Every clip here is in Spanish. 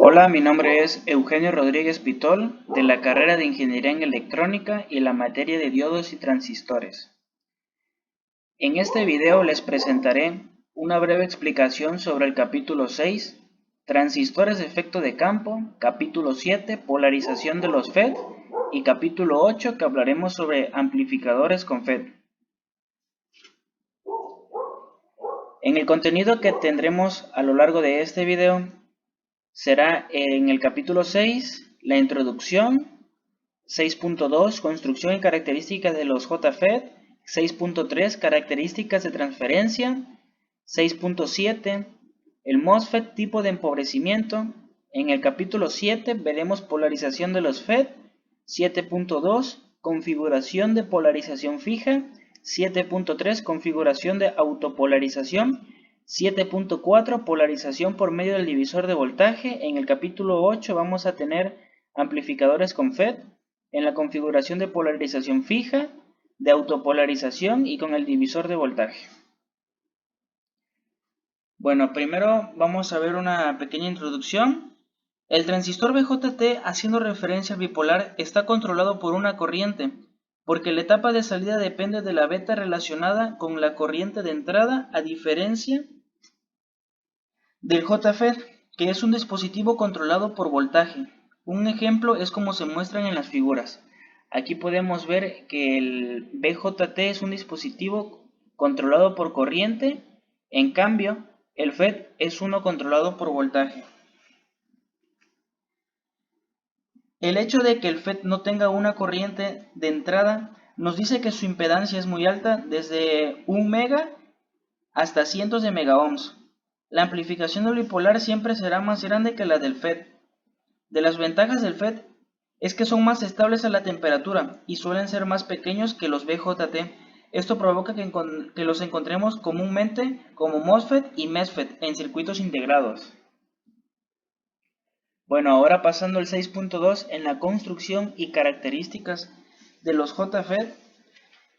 Hola, mi nombre es Eugenio Rodríguez Pitol, de la carrera de Ingeniería en Electrónica y la materia de diodos y transistores. En este video les presentaré una breve explicación sobre el capítulo 6, Transistores de efecto de campo, capítulo 7, Polarización de los FET y capítulo 8, que hablaremos sobre amplificadores con FET. En el contenido que tendremos a lo largo de este video será en el capítulo 6, la introducción, 6.2, construcción y características de los JFET, 6.3, características de transferencia, 6.7, el MOSFET, tipo de empobrecimiento. En el capítulo 7 veremos polarización de los FET, 7.2, configuración de polarización fija, 7.3, configuración de autopolarización, 7.4, polarización por medio del divisor de voltaje. En el capítulo 8 vamos a tener amplificadores con FET, en la configuración de polarización fija, de autopolarización y con el divisor de voltaje. Bueno, primero vamos a ver una pequeña introducción. El transistor BJT, haciendo referencia al bipolar, está controlado por una corriente, porque la etapa de salida depende de la beta relacionada con la corriente de entrada, a diferencia del JFET, que es un dispositivo controlado por voltaje. Un ejemplo es como se muestran en las figuras. Aquí podemos ver que el BJT es un dispositivo controlado por corriente, en cambio, el FET es uno controlado por voltaje. El hecho de que el FET no tenga una corriente de entrada nos dice que su impedancia es muy alta, desde 1 mega hasta cientos de megaohms. La amplificación del bipolar siempre será más grande que la del FET. De las ventajas del FET es que son más estables a la temperatura y suelen ser más pequeños que los BJT. Esto provoca que los encontremos comúnmente como MOSFET y MESFET en circuitos integrados. Bueno, ahora pasando al 6.2 en la construcción y características de los JFET.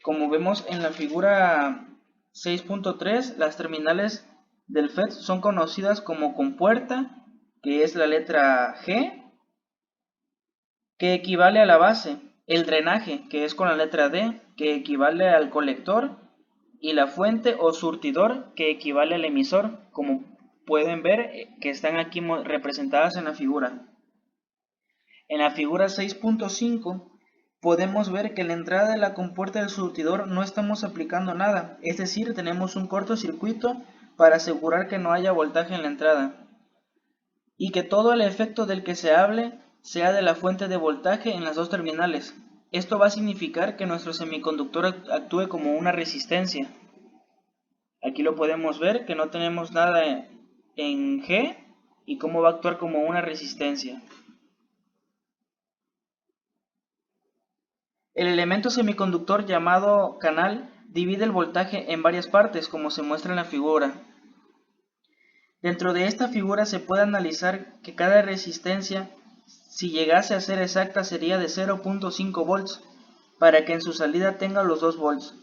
Como vemos en la figura 6.3, las terminales del FET son conocidas como compuerta, que es la letra G, que equivale a la base, el drenaje, que es con la letra D, que equivale al colector, y la fuente o surtidor, que equivale al emisor, como pueden ver que están aquí representadas en la figura. En la figura 6.5 podemos ver que en la entrada de la compuerta del surtidor no estamos aplicando nada, es decir, tenemos un cortocircuito para asegurar que no haya voltaje en la entrada y que todo el efecto del que se hable sea de la fuente de voltaje en las dos terminales. Esto va a significar que nuestro semiconductor actúe como una resistencia. Aquí lo podemos ver, que no tenemos nada en G y cómo va a actuar como una resistencia. El elemento semiconductor llamado canal divide el voltaje en varias partes, como se muestra en la figura. Dentro de esta figura se puede analizar que cada resistencia, si llegase a ser exacta, sería de 0.5 volts, para que en su salida tenga los 2 volts.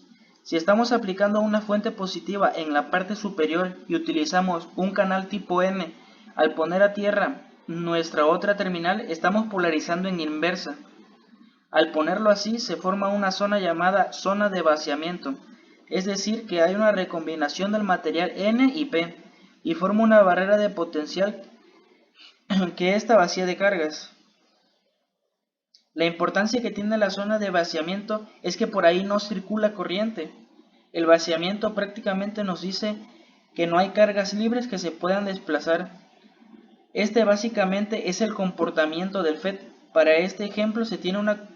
Si estamos aplicando una fuente positiva en la parte superior y utilizamos un canal tipo N, al poner a tierra nuestra otra terminal, estamos polarizando en inversa. Al ponerlo así, se forma una zona llamada zona de vaciamiento, es decir, que hay una recombinación del material N y P, y forma una barrera de potencial que esta vacía de cargas. La importancia que tiene la zona de vaciamiento es que por ahí no circula corriente. El vaciamiento prácticamente nos dice que no hay cargas libres que se puedan desplazar. Este básicamente es el comportamiento del FET. Para este ejemplo se tiene una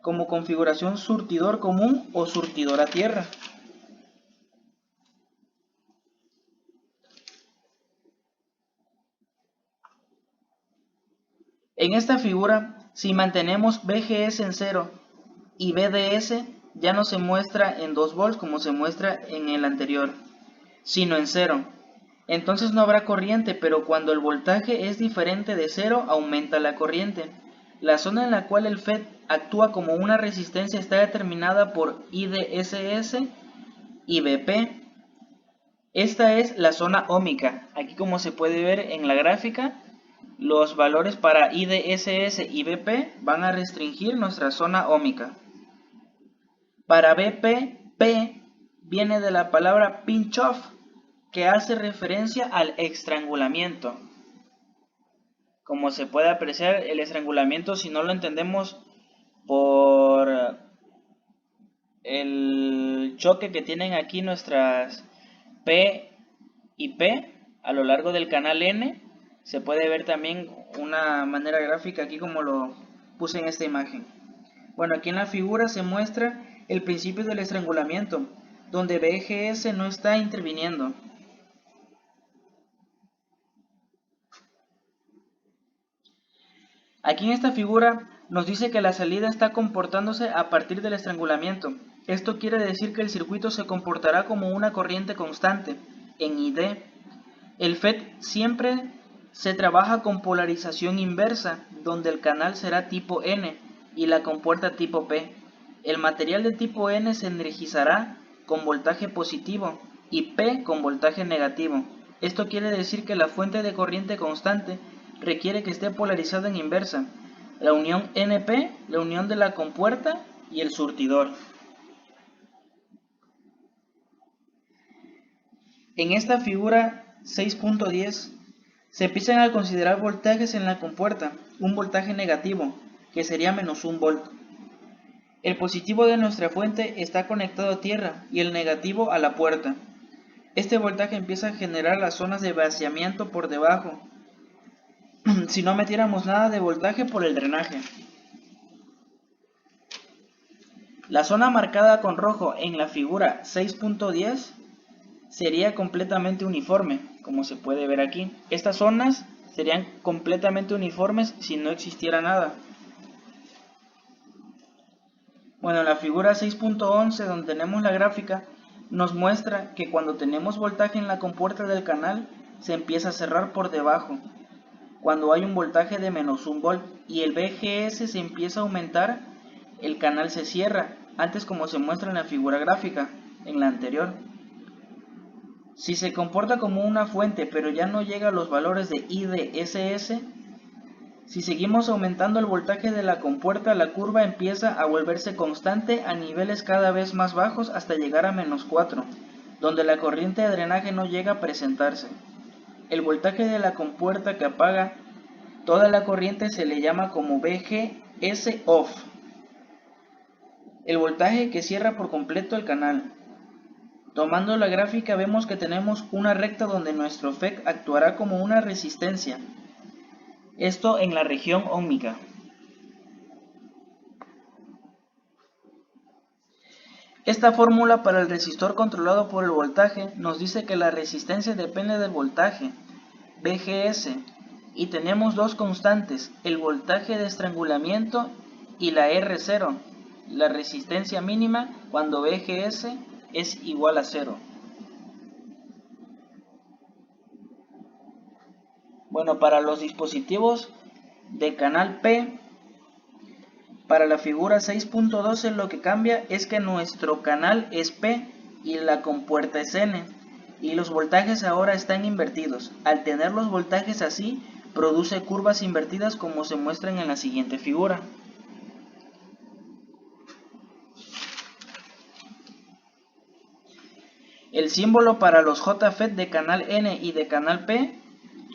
como configuración surtidor común o surtidor a tierra. En esta figura, si mantenemos BGS en 0 y BDS, ya no se muestra en 2 volts como se muestra en el anterior, sino en 0. Entonces no habrá corriente, pero cuando el voltaje es diferente de 0, aumenta la corriente. La zona en la cual el FET actúa como una resistencia está determinada por IDSS y BP. Esta es la zona óhmica, aquí como se puede ver en la gráfica, Los valores para IDSS y BP van a restringir nuestra zona óhmica. Para BP, P viene de la palabra pinch off, que hace referencia al estrangulamiento. Como se puede apreciar, el estrangulamiento, si no lo entendemos por el choque que tienen aquí nuestras P y P a lo largo del canal N, se puede ver también una manera gráfica aquí como lo puse en esta imagen. Bueno, aquí en la figura se muestra el principio del estrangulamiento, donde BGS no está interviniendo. Aquí en esta figura nos dice que la salida está comportándose a partir del estrangulamiento. Esto quiere decir que el circuito se comportará como una corriente constante en ID. El FET siempre se trabaja con polarización inversa, donde el canal será tipo N y la compuerta tipo P. El material de tipo N se energizará con voltaje positivo y P con voltaje negativo. Esto quiere decir que la fuente de corriente constante requiere que esté polarizada en inversa. La unión NP, la unión de la compuerta y el surtidor. En esta figura 6.10 se empiezan a considerar voltajes en la compuerta, un voltaje negativo, que sería menos 1 volt. El positivo de nuestra fuente está conectado a tierra y el negativo a la puerta. Este voltaje empieza a generar las zonas de vaciamiento por debajo, si no metiéramos nada de voltaje por el drenaje. La zona marcada con rojo en la figura 6.10 sería completamente uniforme, como se puede ver aquí. Estas zonas serían completamente uniformes si no existiera nada. Bueno, la figura 6.11, donde tenemos la gráfica, nos muestra que cuando tenemos voltaje en la compuerta del canal, se empieza a cerrar por debajo. Cuando hay un voltaje de menos 1 volt y el BGS se empieza a aumentar, el canal se cierra, antes como se muestra en la figura gráfica, en la anterior. Si se comporta como una fuente pero ya no llega a los valores de IDSS, si seguimos aumentando el voltaje de la compuerta, la curva empieza a volverse constante a niveles cada vez más bajos hasta llegar a menos 4, donde la corriente de drenaje no llega a presentarse. El voltaje de la compuerta que apaga toda la corriente se le llama como BGS off. El voltaje que cierra por completo el canal. Tomando la gráfica vemos que tenemos una recta donde nuestro FET actuará como una resistencia. Esto en la región óhmica. Esta fórmula para el resistor controlado por el voltaje nos dice que la resistencia depende del voltaje, BGS, y tenemos dos constantes, el voltaje de estrangulamiento y la R0, la resistencia mínima cuando BGS es igual a 0. Bueno, para los dispositivos de canal P, para la figura 6.12 lo que cambia es que nuestro canal es P y la compuerta es N, y los voltajes ahora están invertidos. Al tener los voltajes así, produce curvas invertidas como se muestran en la siguiente figura. El símbolo para los JFET de canal N y de canal P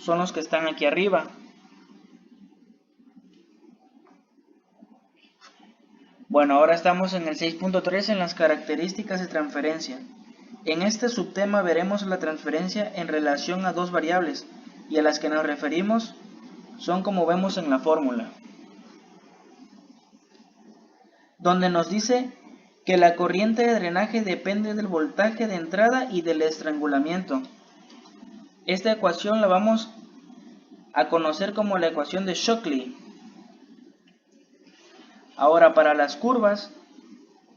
son los que están aquí arriba. Bueno, ahora estamos en el 6.3 en las características de transferencia. En este subtema veremos la transferencia en relación a dos variables y a las que nos referimos son como vemos en la fórmula, donde nos dice que la corriente de drenaje depende del voltaje de entrada y del estrangulamiento. Esta ecuación la vamos a conocer como la ecuación de Shockley. Ahora, para las curvas,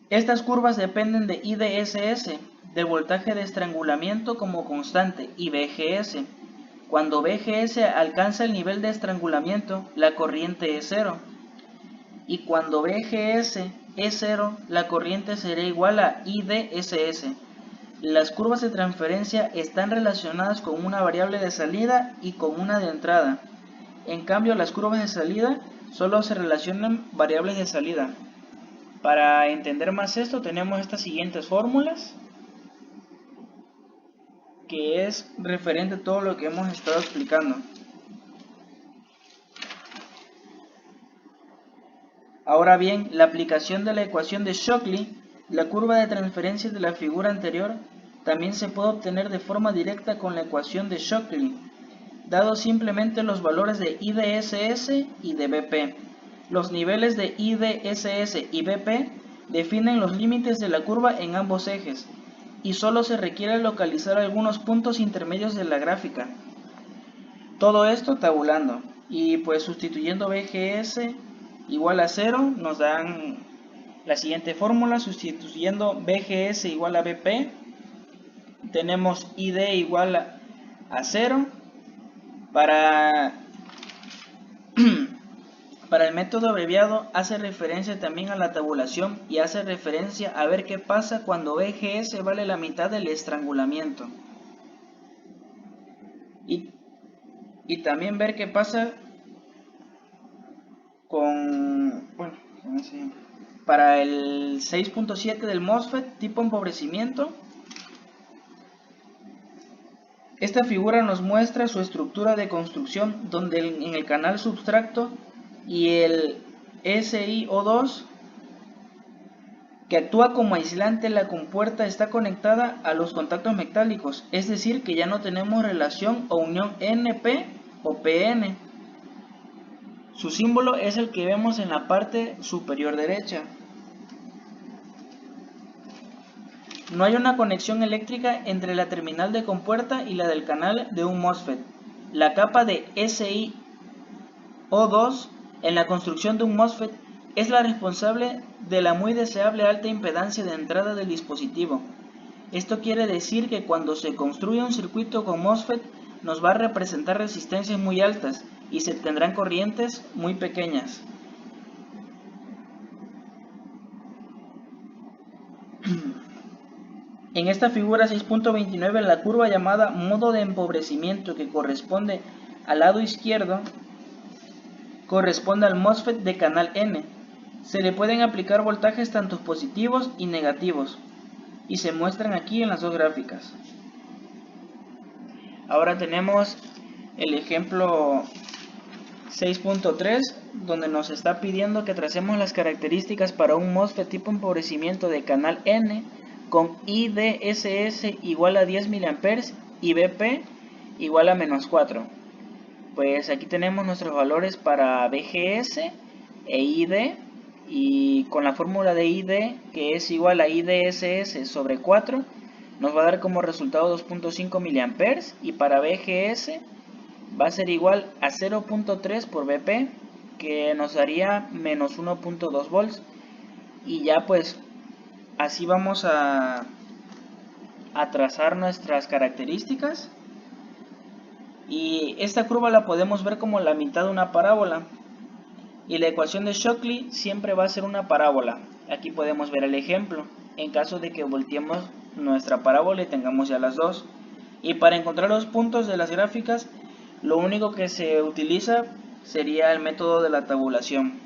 estas curvas dependen de IDSS, del voltaje de estrangulamiento como constante, y BGS. Cuando BGS alcanza el nivel de estrangulamiento, la corriente es 0. Y cuando BGS es 0, la corriente será igual a IDSS. Las curvas de transferencia están relacionadas con una variable de salida y con una de entrada. En cambio, las curvas de salida solo se relacionan variables de salida. Para entender más esto, tenemos estas siguientes fórmulas, que es referente a todo lo que hemos estado explicando. Ahora bien, la aplicación de la ecuación de Shockley, la curva de transferencia de la figura anterior, también se puede obtener de forma directa con la ecuación de Shockley, dado simplemente los valores de IDSS y de BP. Los niveles de IDSS y BP definen los límites de la curva en ambos ejes, y solo se requiere localizar algunos puntos intermedios de la gráfica. Todo esto tabulando, y pues sustituyendo BGS igual a 0 nos dan la siguiente fórmula. Sustituyendo BGS igual a BP, tenemos ID igual a 0. Para el método abreviado hace referencia también a la tabulación y hace referencia a ver qué pasa cuando BGS vale la mitad del estrangulamiento. Y también ver qué pasa para el 6.7 del MOSFET tipo empobrecimiento. Esta figura nos muestra su estructura de construcción, donde en el canal substracto y el SiO2, que actúa como aislante, la compuerta está conectada a los contactos metálicos, es decir, que ya no tenemos relación o unión NP o PN. Su símbolo es el que vemos en la parte superior derecha. No hay una conexión eléctrica entre la terminal de compuerta y la del canal de un MOSFET. La capa de SiO2 en la construcción de un MOSFET es la responsable de la muy deseable alta impedancia de entrada del dispositivo. Esto quiere decir que cuando se construye un circuito con MOSFET nos va a representar resistencias muy altas y se tendrán corrientes muy pequeñas. En esta figura 6.29, la curva llamada modo de empobrecimiento, que corresponde al lado izquierdo, corresponde al MOSFET de canal N. Se le pueden aplicar voltajes tanto positivos y negativos, y se muestran aquí en las dos gráficas. Ahora tenemos el ejemplo 6.3, donde nos está pidiendo que tracemos las características para un MOSFET tipo empobrecimiento de canal N con IDSS igual a 10 mA y BP igual a -4. Pues aquí tenemos nuestros valores para BGS e ID, y con la fórmula de ID, que es igual a IDSS sobre 4, nos va a dar como resultado 2.5 mA, y para BGS va a ser igual a 0.3 por BP, que nos daría menos 1.2 volts. Y ya pues así vamos a trazar nuestras características. Y esta curva la podemos ver como la mitad de una parábola. Y la ecuación de Shockley siempre va a ser una parábola. Aquí podemos ver el ejemplo, en caso de que volteemos nuestra parábola y tengamos ya las dos. Y para encontrar los puntos de las gráficas, lo único que se utiliza sería el método de la tabulación.